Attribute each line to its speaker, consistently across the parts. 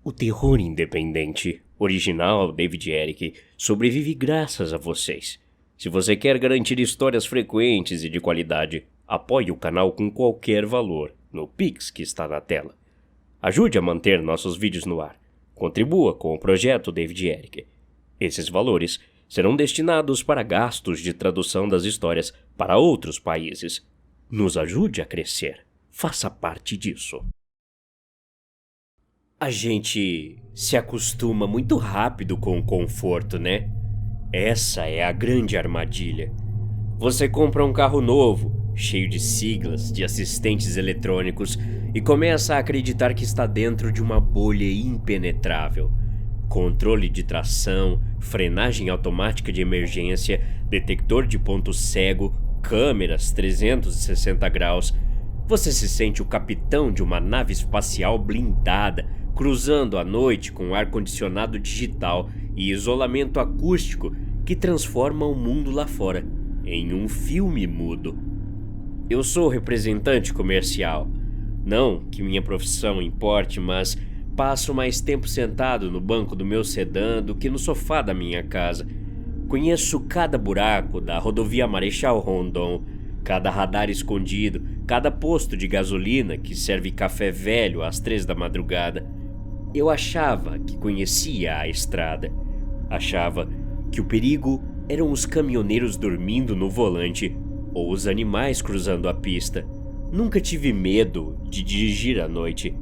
Speaker 1: O terror independente, original David Eric, sobrevive graças a vocês. Se você quer garantir histórias frequentes e de qualidade, apoie o canal com qualquer valor no Pix que está na tela. Ajude a manter nossos vídeos no ar. Contribua com o projeto David Eric. Esses valores serão destinados para gastos de tradução das histórias para outros países. Nos ajude a crescer. Faça parte disso. A gente se acostuma muito rápido com o conforto, né? Essa é a grande armadilha. Você compra um carro novo, cheio de siglas, de assistentes eletrônicos, e começa a acreditar que está dentro de uma bolha impenetrável. Controle de tração, frenagem automática de emergência, detector de ponto cego, câmeras 360 graus. Você se sente o capitão de uma nave espacial blindada, cruzando a noite com ar-condicionado digital e isolamento acústico que transforma o mundo lá fora em um filme mudo. Eu sou representante comercial. Não que minha profissão importe, mas passo mais tempo sentado no banco do meu sedã do que no sofá da minha casa. Conheço cada buraco da rodovia Marechal Rondon, cada radar escondido, cada posto de gasolina que serve café velho às 3 da madrugada. Eu achava que conhecia a estrada. Achava que o perigo eram os caminhoneiros dormindo no volante ou os animais cruzando a pista. Nunca tive medo de dirigir à noite.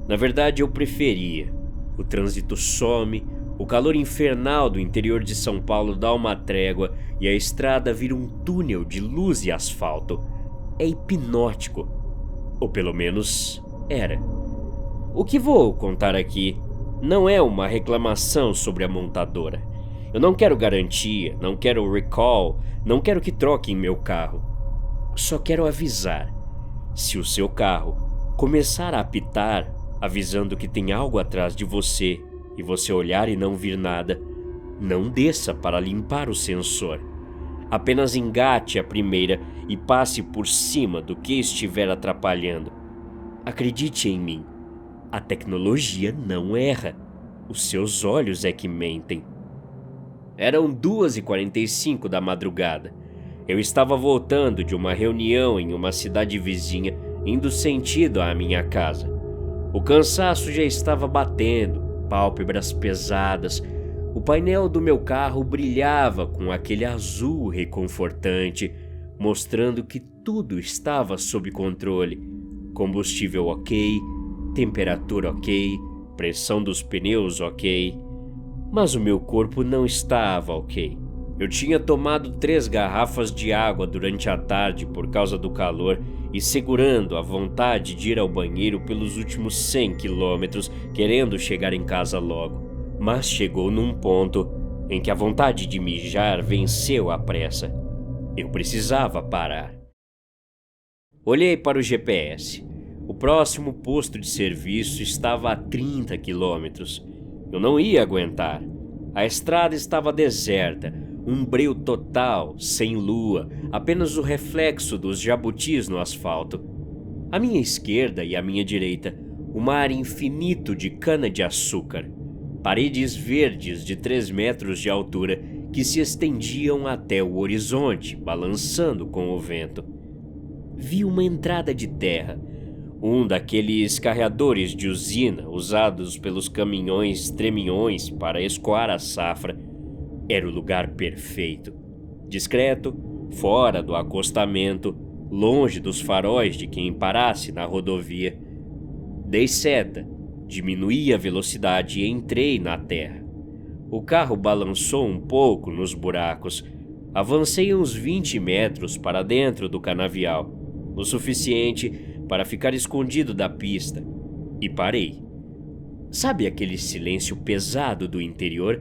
Speaker 1: Na verdade, eu preferia. O trânsito some, o calor infernal do interior de São Paulo dá uma trégua e a estrada vira um túnel de luz e asfalto. É hipnótico. Ou pelo menos era. O que vou contar aqui não é uma reclamação sobre a montadora. Eu não quero garantia, não quero recall, não quero que troquem meu carro. Só quero avisar. Se o seu carro começar a apitar, avisando que tem algo atrás de você, e você olhar e não vir nada, não desça para limpar o sensor. Apenas engate a primeira e passe por cima do que estiver atrapalhando. Acredite em mim. A tecnologia não erra. Os seus olhos é que mentem. Eram 2h45 da madrugada. Eu estava voltando de uma reunião em uma cidade vizinha, indo sentido à minha casa. O cansaço já estava batendo, pálpebras pesadas. O painel do meu carro brilhava com aquele azul reconfortante, mostrando que tudo estava sob controle. Combustível ok, temperatura ok, pressão dos pneus ok. Mas o meu corpo não estava ok. Eu tinha tomado 3 garrafas de água durante a tarde por causa do calor e segurando a vontade de ir ao banheiro pelos últimos 100 quilômetros, querendo chegar em casa logo. Mas chegou num ponto em que a vontade de mijar venceu a pressa. Eu precisava parar. Olhei para o GPS. O próximo posto de serviço estava a 30 quilômetros. Eu não ia aguentar. A estrada estava deserta, um breu total, sem lua, apenas o reflexo dos jabutis no asfalto. À minha esquerda e à minha direita, o mar infinito de cana-de-açúcar. Paredes verdes de 3 metros de altura que se estendiam até o horizonte, balançando com o vento. Vi uma entrada de terra, um daqueles carreadores de usina usados pelos caminhões tremiões para escoar a safra. Era o lugar perfeito. Discreto, fora do acostamento, longe dos faróis de quem parasse na rodovia. Dei seta, diminuí a velocidade e entrei na terra. O carro balançou um pouco nos buracos. Avancei uns 20 metros para dentro do canavial, o suficiente para ficar escondido da pista, e parei. Sabe aquele silêncio pesado do interior?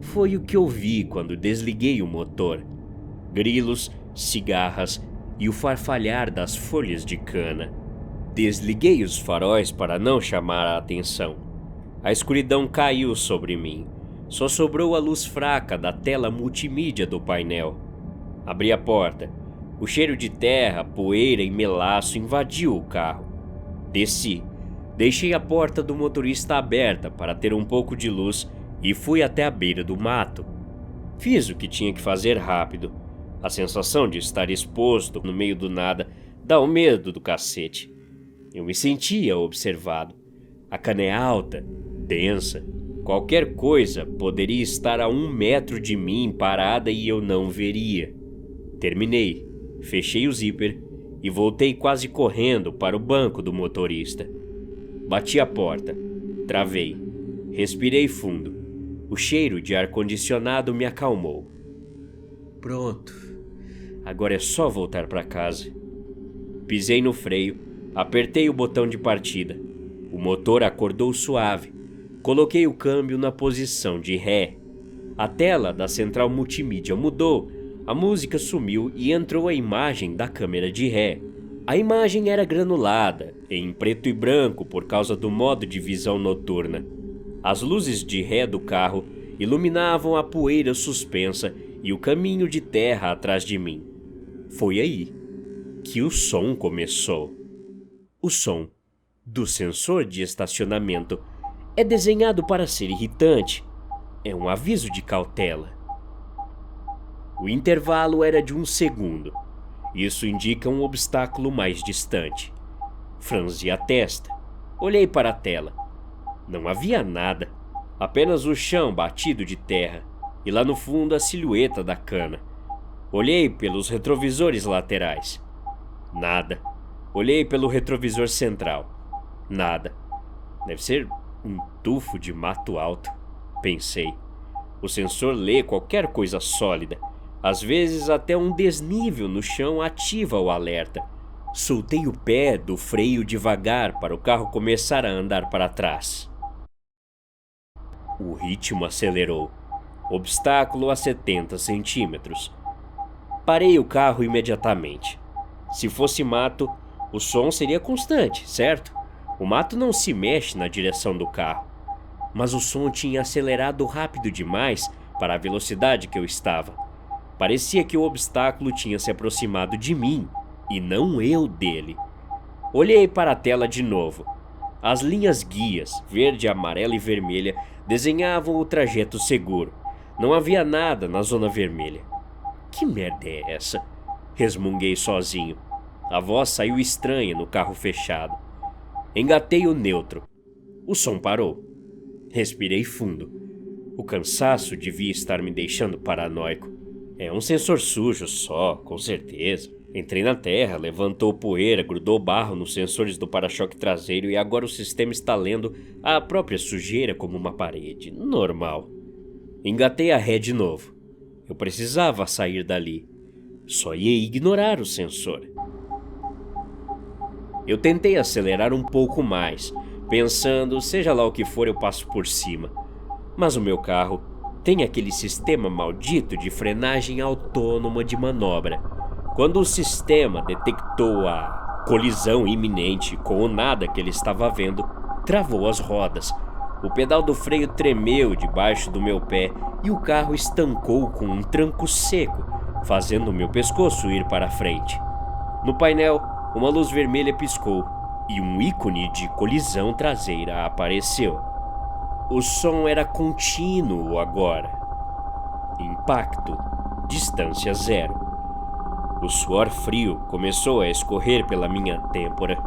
Speaker 1: Foi o que ouvi quando desliguei o motor. Grilos, cigarras e o farfalhar das folhas de cana. Desliguei os faróis para não chamar a atenção. A escuridão caiu sobre mim. Só sobrou a luz fraca da tela multimídia do painel. Abri a porta. O cheiro de terra, poeira e melaço invadiu o carro. Desci. Deixei a porta do motorista aberta para ter um pouco de luz e fui até a beira do mato. Fiz o que tinha que fazer rápido. A sensação de estar exposto no meio do nada dá um medo do cacete. Eu me sentia observado. A cana é alta, densa. Qualquer coisa poderia estar a 1 metro de mim parada e eu não veria. Terminei, fechei o zíper e voltei quase correndo para o banco do motorista. Bati a porta, travei, respirei fundo. O cheiro de ar-condicionado me acalmou. Pronto, agora é só voltar para casa. Pisei no freio, apertei o botão de partida. O motor acordou suave. Coloquei o câmbio na posição de ré. A tela da central multimídia mudou, a música sumiu e entrou a imagem da câmera de ré. A imagem era granulada, em preto e branco por causa do modo de visão noturna. As luzes de ré do carro iluminavam a poeira suspensa e o caminho de terra atrás de mim. Foi aí que o som começou. O som do sensor de estacionamento é desenhado para ser irritante. É um aviso de cautela. O intervalo era de 1 segundo. Isso indica um obstáculo mais distante. Franzi a testa. Olhei para a tela. Não havia nada. Apenas o chão batido de terra. E lá no fundo a silhueta da cana. Olhei pelos retrovisores laterais. Nada. Olhei pelo retrovisor central. Nada. Deve ser um tufo de mato alto, pensei. O sensor lê qualquer coisa sólida. Às vezes até um desnível no chão ativa o alerta. Soltei o pé do freio devagar para o carro começar a andar para trás. O ritmo acelerou. Obstáculo a 70 centímetros. Parei o carro imediatamente. Se fosse mato, o som seria constante, certo? O mato não se mexe na direção do carro. Mas o som tinha acelerado rápido demais para a velocidade que eu estava. Parecia que o obstáculo tinha se aproximado de mim, e não eu dele. Olhei para a tela de novo. As linhas guias, verde, amarela e vermelha, desenhavam o trajeto seguro. Não havia nada na zona vermelha. Que merda é essa? Resmunguei sozinho. A voz saiu estranha no carro fechado. Engatei o neutro. O som parou. Respirei fundo. O cansaço devia estar me deixando paranoico. É um sensor sujo só, com certeza. Entrei na terra, levantou poeira, grudou barro nos sensores do para-choque traseiro e agora o sistema está lendo a própria sujeira como uma parede. Normal. Engatei a ré de novo. Eu precisava sair dali. Só ia ignorar o sensor. Eu tentei acelerar um pouco mais, pensando, seja lá o que for, eu passo por cima. Mas o meu carro tem aquele sistema maldito de frenagem autônoma de manobra. Quando o sistema detectou a colisão iminente com o nada que ele estava vendo, travou as rodas. O pedal do freio tremeu debaixo do meu pé e o carro estancou com um tranco seco, fazendo meu pescoço ir para a frente. No painel, uma luz vermelha piscou e um ícone de colisão traseira apareceu. O som era contínuo agora. Impacto, distância zero. O suor frio começou a escorrer pela minha têmpora.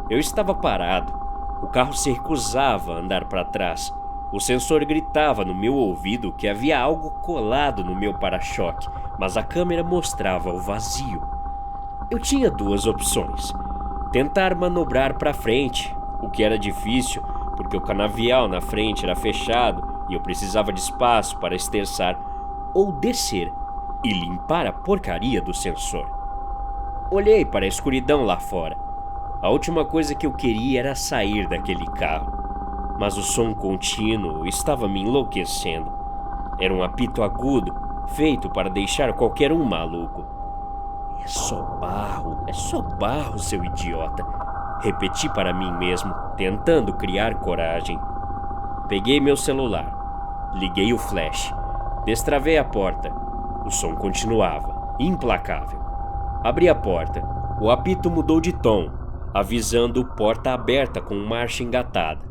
Speaker 1: Eu estava parado. O carro se recusava a andar para trás. O sensor gritava no meu ouvido que havia algo colado no meu para-choque, mas a câmera mostrava o vazio. Eu tinha duas opções. Tentar manobrar para frente, o que era difícil, porque o canavial na frente era fechado e eu precisava de espaço para esterçar, ou descer e limpar a porcaria do sensor. Olhei para a escuridão lá fora. A última coisa que eu queria era sair daquele carro, mas o som contínuo estava me enlouquecendo. Era um apito agudo, feito para deixar qualquer um maluco. É só barro, seu idiota. Repeti para mim mesmo, tentando criar coragem. Peguei meu celular, liguei o flash, destravei a porta. O som continuava, implacável. Abri a porta. O apito mudou de tom. avisando porta aberta com marcha engatada.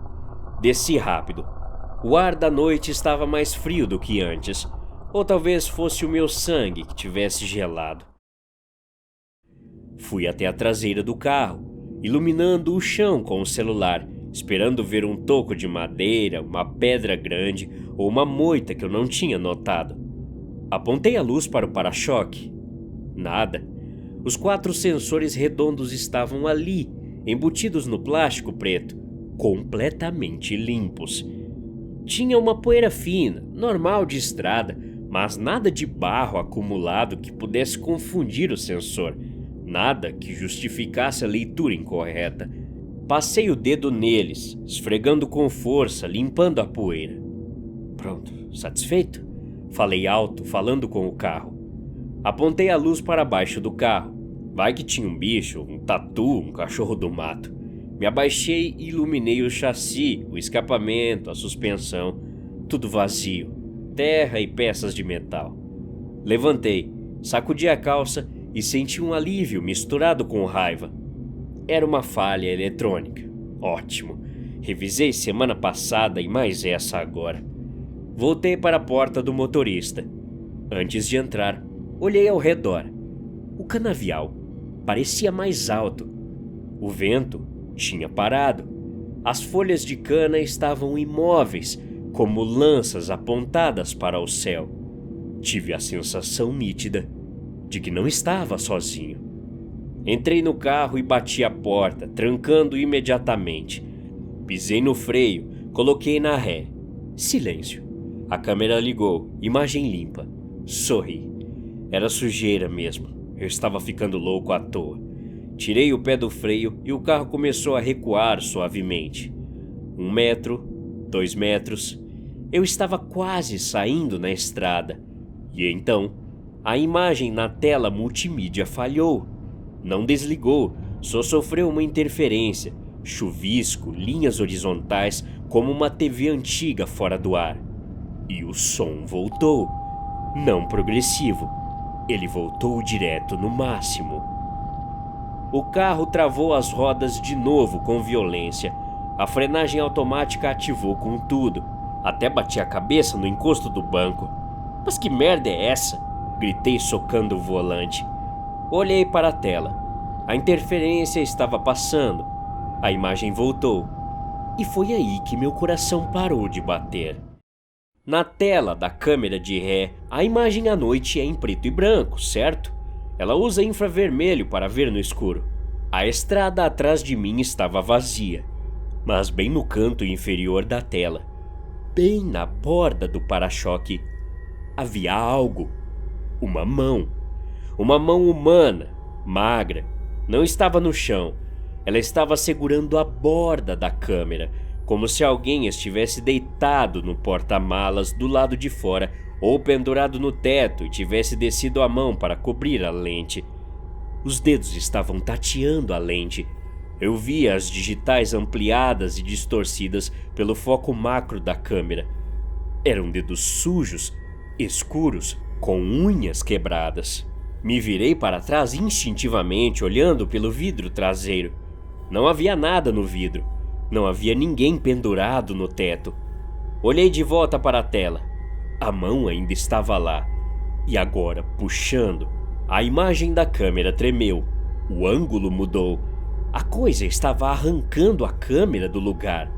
Speaker 1: Desci rápido. O ar da noite estava mais frio do que antes, ou talvez fosse o meu sangue que tivesse gelado. Fui até a traseira do carro, iluminando o chão com o celular, esperando ver um toco de madeira, uma pedra grande ou uma moita que eu não tinha notado. Apontei a luz para o para-choque. Nada. Os 4 sensores redondos estavam ali, embutidos no plástico preto, completamente limpos. Tinha uma poeira fina, normal de estrada, mas nada de barro acumulado que pudesse confundir o sensor, nada que justificasse a leitura incorreta. Passei o dedo neles, esfregando com força, limpando a poeira. Pronto, satisfeito? Falei alto, falando com o carro. Apontei a luz para baixo do carro. Vai que tinha um bicho, um tatu, um cachorro do mato. Me abaixei e iluminei o chassi, o escapamento, a suspensão. Tudo vazio. Terra e peças de metal. Levantei, sacudi a calça e senti um alívio misturado com raiva. Era uma falha eletrônica. Ótimo. Revisei semana passada e mais essa agora. Voltei para a porta do motorista. Antes de entrar, olhei ao redor. O canavial parecia mais alto. O vento tinha parado. As folhas de cana estavam imóveis, como lanças apontadas para o céu. Tive a sensação nítida de que não estava sozinho. Entrei no carro e bati a porta, trancando imediatamente. Pisei no freio, coloquei na ré. Silêncio. A câmera ligou, imagem limpa. Sorri. Era sujeira mesmo. Eu estava ficando louco à toa. Tirei o pé do freio e o carro começou a recuar suavemente. 1 metro, 2 metros. Eu estava quase saindo na estrada. E então, a imagem na tela multimídia falhou. Não desligou, só sofreu uma interferência, chuvisco, linhas horizontais, como uma TV antiga fora do ar. E o som voltou. Não progressivo. Ele voltou direto no máximo. O carro travou as rodas de novo com violência. A frenagem automática ativou com tudo. Até bati a cabeça no encosto do banco. Mas que merda é essa? Gritei socando o volante. Olhei para a tela. A interferência estava passando. A imagem voltou. E foi aí que meu coração parou de bater. Na tela da câmera de ré, a imagem à noite é em preto e branco, certo? Ela usa infravermelho para ver no escuro. A estrada atrás de mim estava vazia, mas bem no canto inferior da tela, bem na borda do para-choque, havia algo. Uma mão. Uma mão humana, magra. Não estava no chão. Ela estava segurando a borda da câmera, como se alguém estivesse deitado no porta-malas do lado de fora ou pendurado no teto e tivesse descido a mão para cobrir a lente. Os dedos estavam tateando a lente. Eu via as digitais ampliadas e distorcidas pelo foco macro da câmera. Eram dedos sujos, escuros, com unhas quebradas. Me virei para trás instintivamente, olhando pelo vidro traseiro. Não havia nada no vidro. Não havia ninguém pendurado no teto. Olhei de volta para a tela. A mão ainda estava lá. E agora, puxando, a imagem da câmera tremeu. O ângulo mudou. A coisa estava arrancando a câmera do lugar.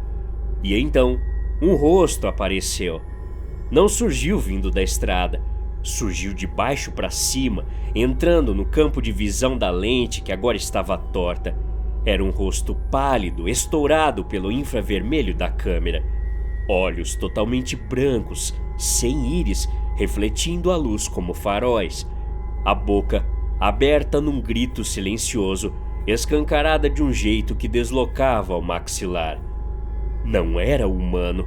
Speaker 1: E então, um rosto apareceu. Não surgiu vindo da estrada. Surgiu de baixo para cima, entrando no campo de visão da lente que agora estava torta. Era um rosto pálido, estourado pelo infravermelho da câmera. Olhos totalmente brancos, sem íris, refletindo a luz como faróis. A boca aberta num grito silencioso, escancarada de um jeito que deslocava o maxilar. Não era humano.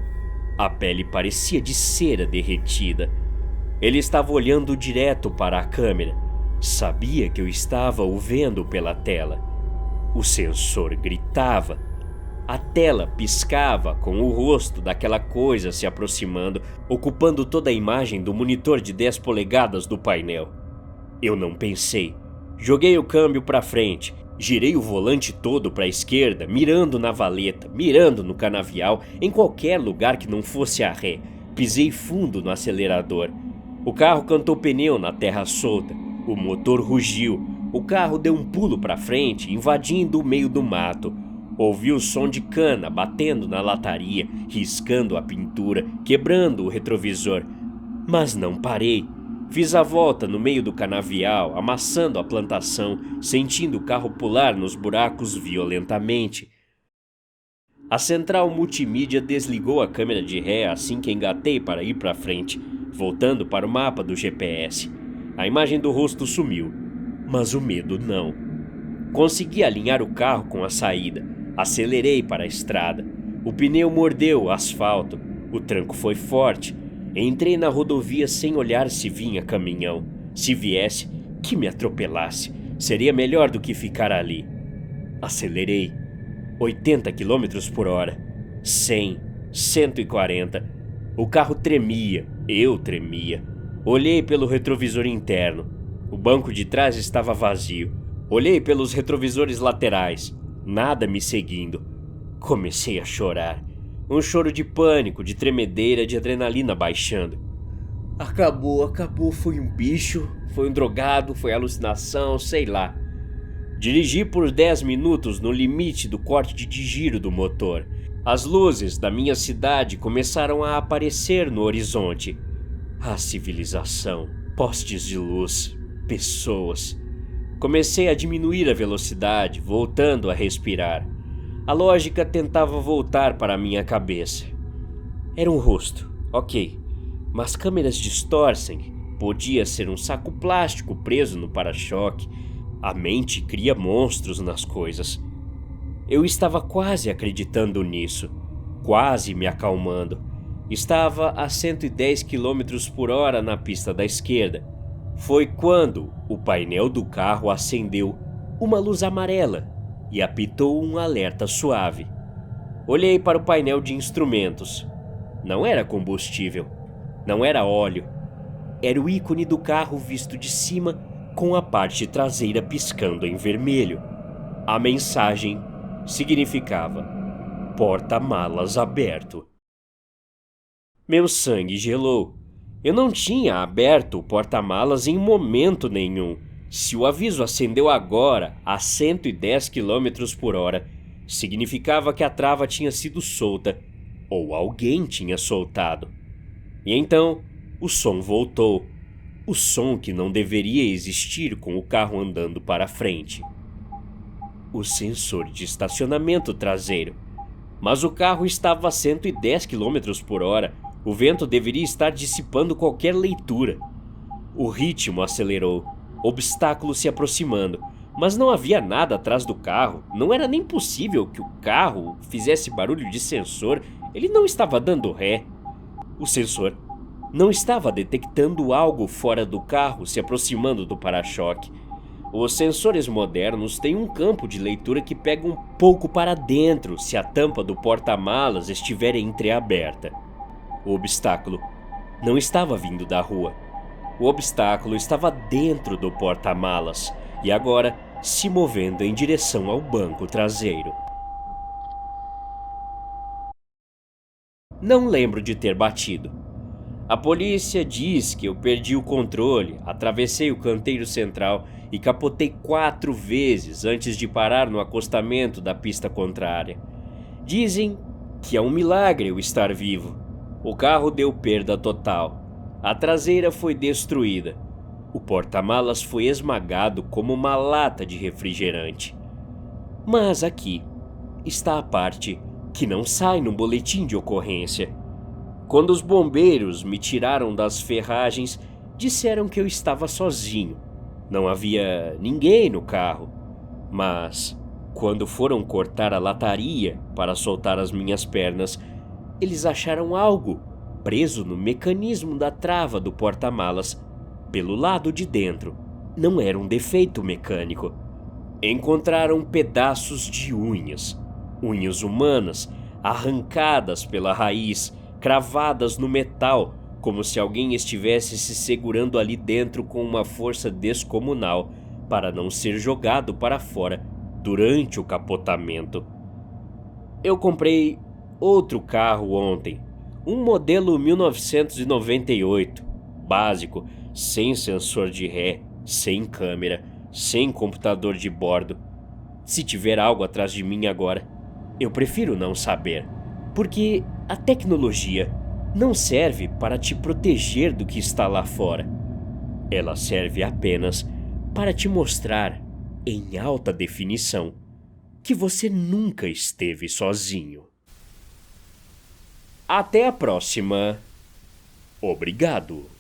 Speaker 1: A pele parecia de cera derretida. Ele estava olhando direto para a câmera. Sabia que eu estava o vendo pela tela. O sensor gritava. A tela piscava com o rosto daquela coisa se aproximando, ocupando toda a imagem do monitor de 10 polegadas do painel. Eu não pensei. Joguei o câmbio para frente, Girei o volante todo para a esquerda, mirando na valeta, mirando no canavial, em qualquer lugar que não fosse a ré. Pisei fundo no acelerador. O carro cantou pneu na terra solta. O motor rugiu. O carro deu um pulo para frente, invadindo o meio do mato. Ouvi o som de cana batendo na lataria, riscando a pintura, quebrando o retrovisor. Mas não parei. Fiz a volta no meio do canavial, amassando a plantação, sentindo o carro pular nos buracos violentamente. A central multimídia desligou a câmera de ré assim que engatei para ir para frente, voltando para o mapa do GPS. A imagem do rosto sumiu, mas o medo não. Consegui alinhar o carro com a saída. Acelerei para a estrada. O pneu mordeu o asfalto. O tranco foi forte. Entrei na rodovia sem olhar se vinha caminhão. Se viesse, que me atropelasse. Seria melhor do que ficar ali. Acelerei. 80 km por hora. 100, 140. O carro tremia. Eu tremia. Olhei pelo retrovisor interno. O banco de trás estava vazio. Olhei pelos retrovisores laterais. Nada me seguindo. Comecei a chorar. Um choro de pânico, de tremedeira, de adrenalina baixando. Acabou, foi um bicho, foi um drogado, foi alucinação, sei lá. Dirigi por 10 minutos no limite do corte de giro do motor. As luzes da minha cidade começaram a aparecer no horizonte. A civilização, postes de luz, pessoas. Comecei a diminuir a velocidade, voltando a respirar. A lógica tentava voltar para a minha cabeça. Era um rosto, ok, mas câmeras distorcem. Podia ser um saco plástico preso no para-choque. A mente cria monstros nas coisas. Eu estava quase acreditando nisso, quase me acalmando. Estava a 110 km por hora na pista da esquerda. Foi quando o painel do carro acendeu uma luz amarela e apitou um alerta suave. Olhei para o painel de instrumentos. Não era combustível, não era óleo. Era o ícone do carro visto de cima, com a parte traseira piscando em vermelho. A mensagem significava: porta-malas aberto. Meu sangue gelou. Eu não tinha aberto o porta-malas em momento nenhum. Se o aviso acendeu agora, a 110 km por hora, significava que a trava tinha sido solta, ou alguém tinha soltado. E então, o som voltou. O som que não deveria existir com o carro andando para frente. O sensor de estacionamento traseiro. Mas o carro estava a 110 km por hora. O vento deveria estar dissipando qualquer leitura. O ritmo acelerou. Obstáculos se aproximando, mas não havia nada atrás do carro. Não era nem possível que o carro fizesse barulho de sensor. Ele não estava dando ré. O sensor não estava detectando algo fora do carro se aproximando do para-choque. Os sensores modernos têm um campo de leitura que pega um pouco para dentro se a tampa do porta-malas estiver entreaberta. O obstáculo não estava vindo da rua. O obstáculo estava dentro do porta-malas e agora se movendo em direção ao banco traseiro. Não lembro de ter batido. A polícia diz que eu perdi o controle, atravessei o canteiro central e capotei 4 vezes antes de parar no acostamento da pista contrária. Dizem que é um milagre eu estar vivo. O carro deu perda total. A traseira foi destruída. O porta-malas foi esmagado como uma lata de refrigerante. Mas aqui está a parte que não sai no boletim de ocorrência. Quando os bombeiros me tiraram das ferragens, disseram que eu estava sozinho. Não havia ninguém no carro. Mas, quando foram cortar a lataria para soltar as minhas pernas, eles acharam algo preso no mecanismo da trava do porta-malas, pelo lado de dentro. Não era um defeito mecânico. Encontraram pedaços de unhas humanas, arrancadas pela raiz, cravadas no metal, como se alguém estivesse se segurando ali dentro com uma força descomunal para não ser jogado para fora durante o capotamento. Eu comprei outro carro ontem, um modelo 1998, básico, sem sensor de ré, sem câmera, sem computador de bordo. Se tiver algo atrás de mim agora, eu prefiro não saber, porque a tecnologia não serve para te proteger do que está lá fora. Ela serve apenas para te mostrar, em alta definição, que você nunca esteve sozinho. Até a próxima. Obrigado.